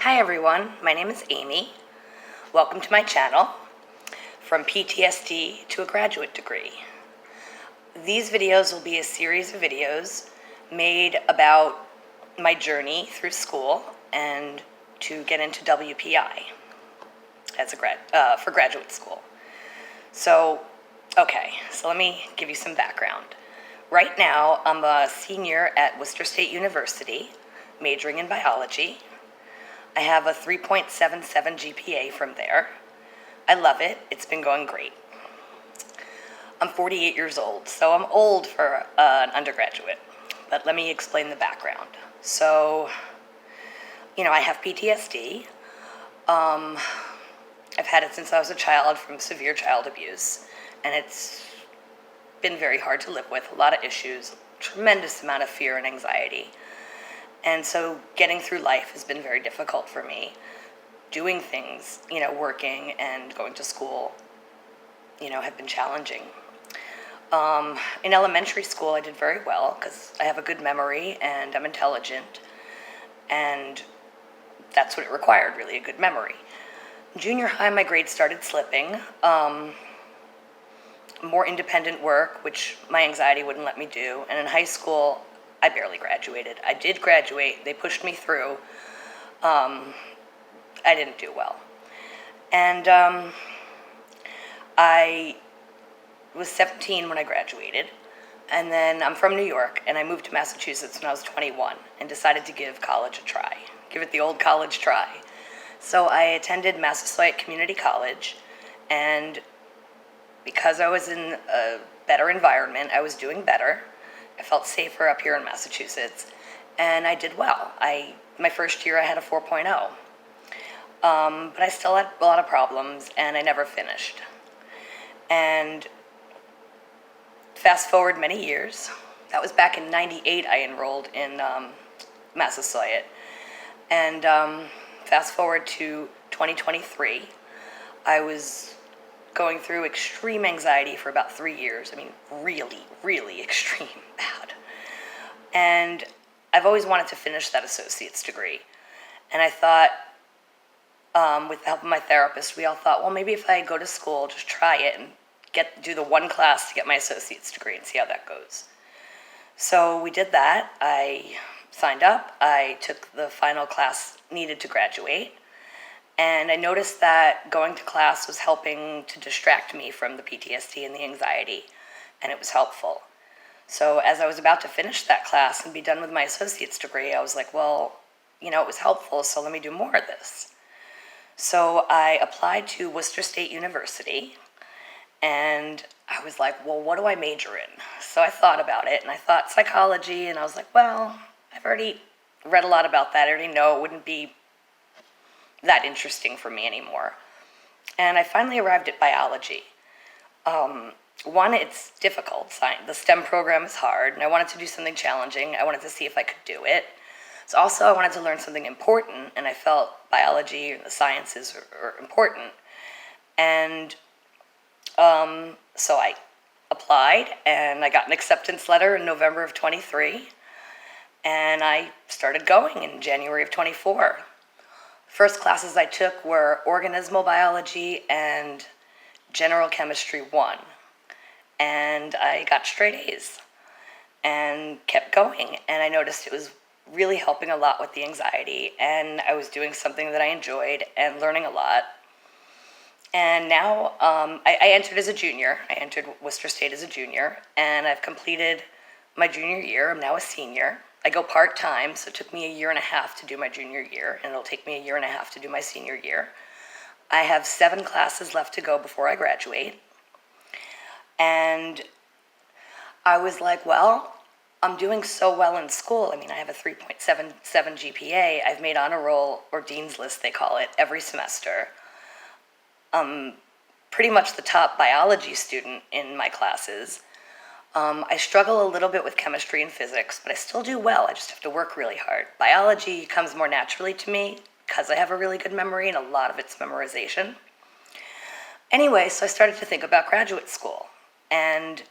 Hi everyone, my name is Amy. Welcome to my channel, From PTSD to a Graduate Degree. These videos will be a series of videos made about my journey through school and to get into WPI as for graduate school. So let me give you some background. Right now, I'm a senior at Worcester State University, majoring in biology. I have a 3.77 GPA from there. I love it. It's been going great. I'm 48 years old, so I'm old for an undergraduate. But let me explain the background. So, I have PTSD. I've had it since I was a child from severe child abuse, and it's been very hard to live with. A lot of issues, tremendous amount of fear and anxiety. And so getting through life has been very difficult for me. Doing things, working and going to school, have been challenging. In elementary school, I did very well because I have a good memory and I'm intelligent. And that's what it required, really, a good memory. Junior high, my grades started slipping. More independent work, which my anxiety wouldn't let me do. And in high school, I barely graduated. I did graduate. They pushed me through. I didn't do well. And I was 17 when I graduated. And then I'm from New York, and I moved to Massachusetts when I was 21 and decided to give college a try. Give it the old college try. So I attended Massasoit Community College, and because I was in a better environment, I was doing better. I felt safer up here in Massachusetts, and I did well. My first year I had a 4.0, but I still had a lot of problems, and I never finished. And fast forward many years, that was back in '98 I enrolled in Massasoit, and fast forward to 2023, I was going through extreme anxiety for about 3 years. I mean, really, really extreme bad. And I've always wanted to finish that associate's degree. And I thought, with the help of my therapist, we all thought, well, maybe if I go to school, just try it and do the one class to get my associate's degree and see how that goes. So we did that. I signed up. I took the final class needed to graduate. And I noticed that going to class was helping to distract me from the PTSD and the anxiety, and it was helpful. So as I was about to finish that class and be done with my associate's degree, I was like, well, it was helpful, so let me do more of this. So I applied to Worcester State University, and I was like, well, what do I major in? So I thought about it, and I thought psychology, and I was like, well, I've already read a lot about that. I already know it wouldn't be that interesting for me anymore. And I finally arrived at biology. One, it's difficult. The STEM program is hard, and I wanted to do something challenging. I wanted to see if I could do it. So also, I wanted to learn something important, and I felt biology and the sciences are important. And so I applied, and I got an acceptance letter in November of 23, and I started going in January of 24. First classes I took were organismal biology and general chemistry 1. And I got straight A's and kept going. And I noticed it was really helping a lot with the anxiety. And I was doing something that I enjoyed and learning a lot. And now I entered as a junior. I entered Worcester State as a junior. And I've completed my junior year. I'm now a senior. I go part-time, so it took me a year and a half to do my junior year, and it'll take me a year and a half to do my senior year. I have 7 classes left to go before I graduate. And I was like, well, I'm doing so well in school. I mean, I have a 3.77 GPA. I've made honor roll, or dean's list, they call it, every semester. I'm pretty much the top biology student in my classes. I struggle a little bit with chemistry and physics, but I still do well. I just have to work really hard. Biology comes more naturally to me because I have a really good memory, and a lot of it's memorization. Anyway, so I started to think about graduate school, and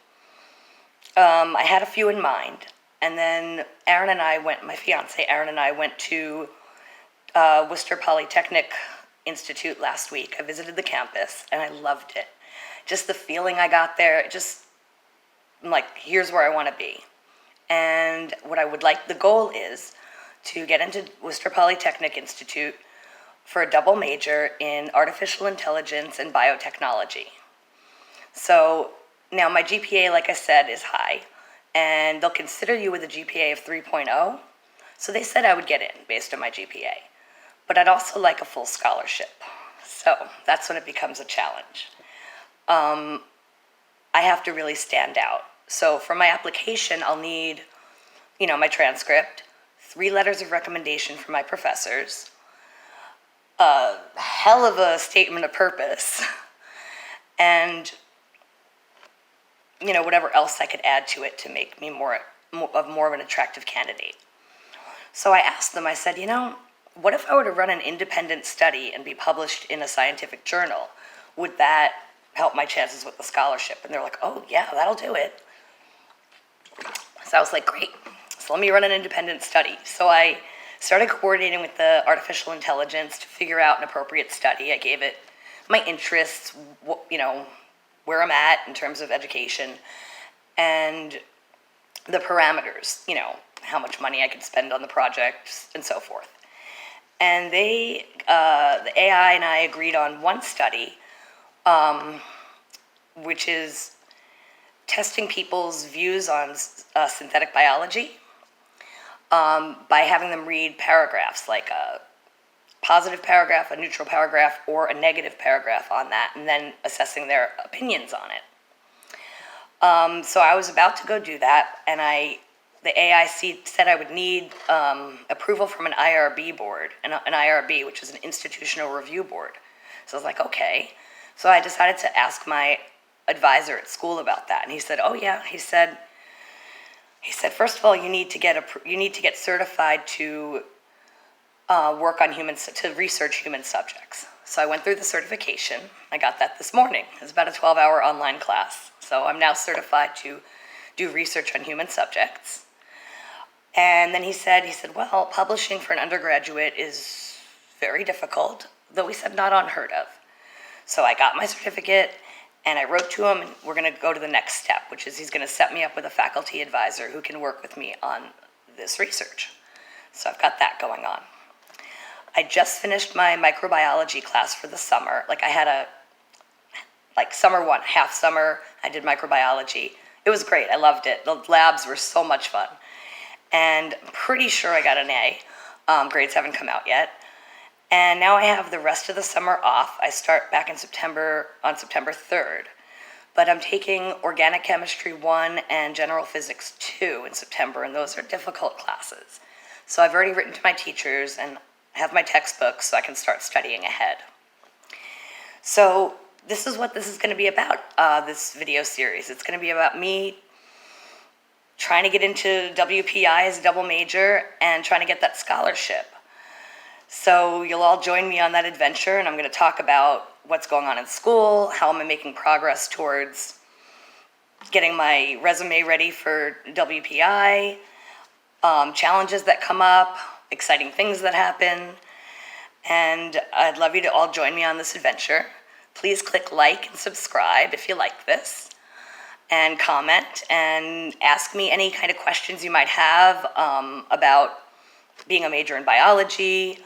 I had a few in mind. And then my fiance Aaron and I went to Worcester Polytechnic Institute last week. I visited the campus and I loved it. Just the feeling I got there, I'm like, here's where I want to be. And what I would like, the goal is to get into Worcester Polytechnic Institute for a double major in artificial intelligence and biotechnology. So now my GPA, like I said, is high, and they'll consider you with a GPA of 3.0. So they said I would get in based on my GPA. But I'd also like a full scholarship. So that's when it becomes a challenge. I have to really stand out. So for my application, I'll need, my transcript, 3 letters of recommendation from my professors, a hell of a statement of purpose, and, whatever else I could add to it to make me more of an attractive candidate. So I asked them, I said, what if I were to run an independent study and be published in a scientific journal? Would that help my chances with the scholarship? And they're like, oh, yeah, that'll do it. So I was like, great. So let me run an independent study. So I started coordinating with the artificial intelligence to figure out an appropriate study. I gave it my interests, where I'm at in terms of education, and the parameters, how much money I could spend on the project and so forth. And the AI and I agreed on one study, which is testing people's views on synthetic biology by having them read paragraphs, like a positive paragraph, a neutral paragraph, or a negative paragraph on that, and then assessing their opinions on it. So I was about to go do that, and the AI said I would need approval from an IRB board, an IRB, which is an institutional review board. So I was like, okay. So I decided to ask my advisor at school about that, and he said, oh yeah. He said, first of all, you need to get certified to to research human subjects. So I went through the certification. I got that this morning. It was about a 12-hour online class. So I'm now certified to do research on human subjects. And then he said, well, publishing for an undergraduate is very difficult, though he said not unheard of. So I got my certificate, and I wrote to him, and we're going to go to the next step, which is he's going to set me up with a faculty advisor who can work with me on this research. So I've got that going on. I just finished my microbiology class for the summer. I had summer one, half summer, I did microbiology. It was great. I loved it. The labs were so much fun. And I'm pretty sure I got an A. Grades haven't come out yet. And now I have the rest of the summer off. I start back on September 3rd. But I'm taking Organic Chemistry 1 and General Physics 2 in September, and those are difficult classes. So I've already written to my teachers and have my textbooks so I can start studying ahead. So this is what this is going to be about, this video series. It's going to be about me trying to get into WPI as a double major and trying to get that scholarship. So you'll all join me on that adventure, and I'm going to talk about what's going on in school, how am I making progress towards getting my resume ready for WPI, challenges that come up, exciting things that happen, and I'd love you to all join me on this adventure. Please click like and subscribe if you like this, and comment and ask me any kind of questions you might have about being a major in biology,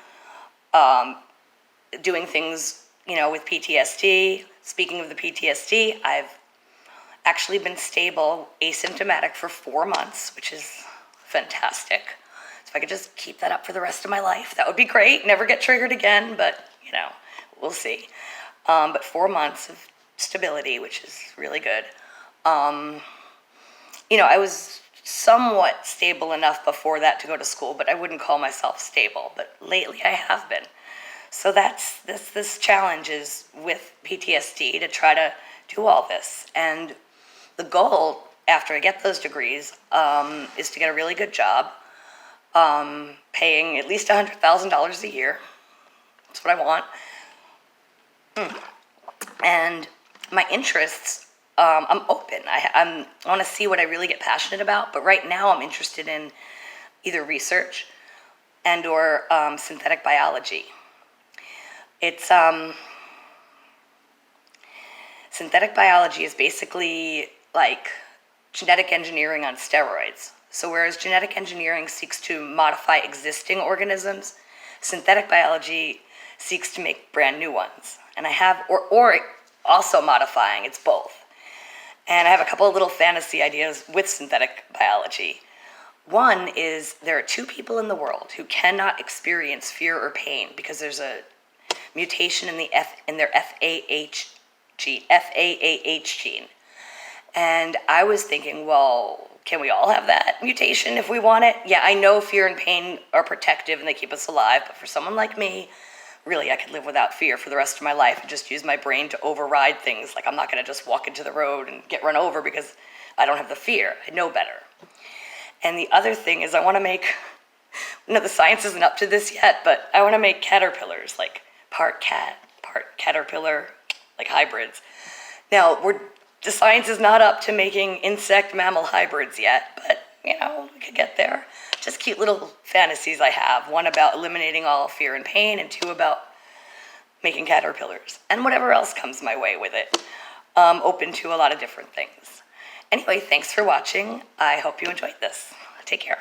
doing things, with PTSD. Speaking of the PTSD, I've actually been stable, asymptomatic for 4 months, which is fantastic. So if I could just keep that up for the rest of my life, that would be great. Never get triggered again, but, we'll see. But 4 months of stability, which is really good. I was somewhat stable enough before that to go to school, but I wouldn't call myself stable. But lately I have been. So that's this challenge is with PTSD to try to do all this. And the goal after I get those degrees is to get a really good job, paying at least $100,000 a year. That's what I want. And my interests, I'm open. I want to see what I really get passionate about, but right now I'm interested in either research and or synthetic biology. It's synthetic biology is basically like genetic engineering on steroids. So whereas genetic engineering seeks to modify existing organisms, synthetic biology seeks to make brand new ones. And I have, or also modifying, it's both. And I have a couple of little fantasy ideas with synthetic biology. One is there are two people in the world who cannot experience fear or pain because there's a mutation in their FAAH gene. And I was thinking, well, can we all have that mutation if we want it? Yeah, I know fear and pain are protective and they keep us alive, but for someone like me, really, I could live without fear for the rest of my life and just use my brain to override things. Like, I'm not going to just walk into the road and get run over because I don't have the fear. I know better. And the other thing is I want to make, the science isn't up to this yet, but I want to make caterpillars, like part cat, part caterpillar, like hybrids. Now, the science is not up to making insect-mammal hybrids yet, but, we could get there. Just cute little fantasies I have. One about eliminating all fear and pain, and two about making caterpillars. And whatever else comes my way with it. Open to a lot of different things. Anyway, thanks for watching. I hope you enjoyed this. Take care.